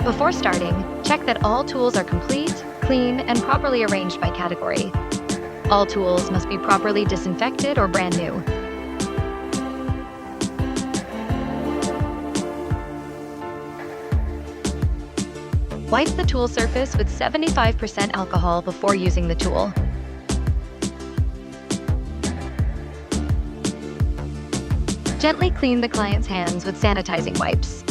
Before starting, check that all tools are complete, clean, and properly arranged by category. All tools must be properly disinfected or brand new. Wipe the tool surface with 75% alcohol before using the tool. Gently clean the client's hands with sanitizing wipes.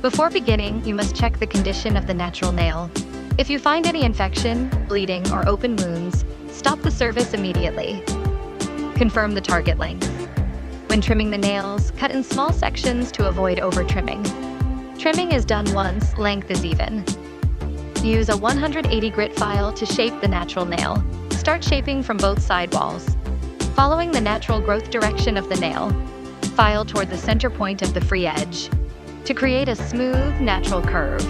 Before beginning, you must check the condition of the natural nail. If you find any infection, bleeding, or open wounds, stop the service immediately. Confirm the target length. When trimming the nails, cut in small sections to avoid over-trimming. Trimming is done once, length is even. Use a 180 grit file to shape the natural nail. Start shaping from both side walls. Following the natural growth direction of the nail, file toward the center point of the free edge to create a smooth, natural curve.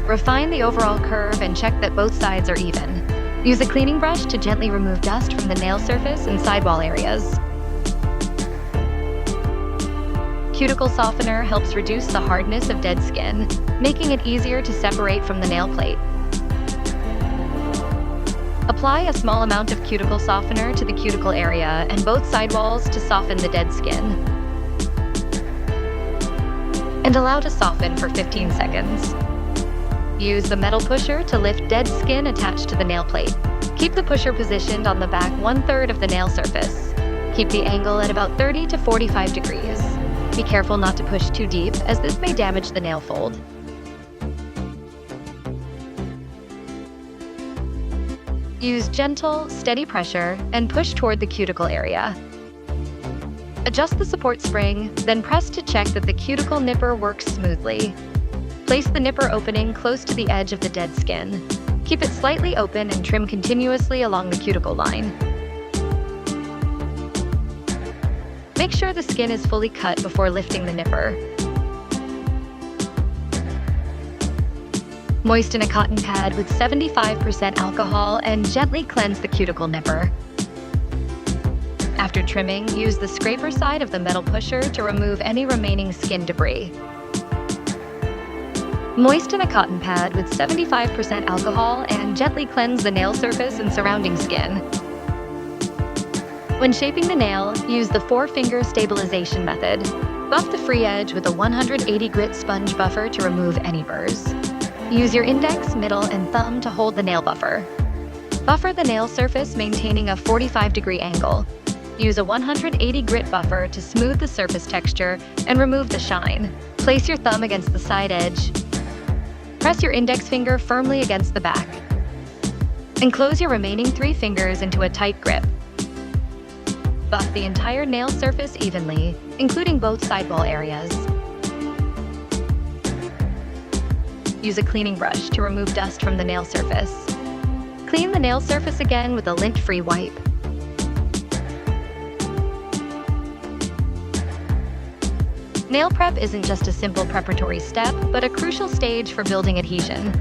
Refine the overall curve and check that both sides are even. Use a cleaning brush to gently remove dust from the nail surface and sidewall areas. Cuticle softener helps reduce the hardness of dead skin, making it easier to separate from the nail plate. Apply a small amount of cuticle softener to the cuticle area and both sidewalls to soften the dead skin. And allow to soften for 15 seconds. Use the metal pusher to lift dead skin attached to the nail plate. Keep the pusher positioned on the back 1/3 of the nail surface. Keep the angle at about 30 to 45 degrees. Be careful not to push too deep, as this may damage the nail fold. Use gentle, steady pressure and push toward the cuticle area. Adjust the support spring, then press to check that the cuticle nipper works smoothly. Place the nipper opening close to the edge of the dead skin. Keep it slightly open and trim continuously along the cuticle line. Make sure the skin is fully cut before lifting the nipper. Moisten a cotton pad with 75% alcohol and gently cleanse the cuticle nipper. After trimming, use the scraper side of the metal pusher to remove any remaining skin debris. Moisten a cotton pad with 75% alcohol and gently cleanse the nail surface and surrounding skin. When shaping the nail, use the 4-finger stabilization method. Buff the free edge with a 180 grit sponge buffer to remove any burrs. Use your index, middle, and thumb to hold the nail buffer. Buffer the nail surface, maintaining a 45-degree angle. Use a 180 grit buffer to smooth the surface texture and remove the shine. Place your thumb against the side edge. Press your index finger firmly against the back. And close your remaining 3 fingers into a tight grip. Buff the entire nail surface evenly, including both sidewall areas. Use a cleaning brush to remove dust from the nail surface. Clean the nail surface again with a lint-free wipe. Nail prep isn't just a simple preparatory step, but a crucial stage for building adhesion.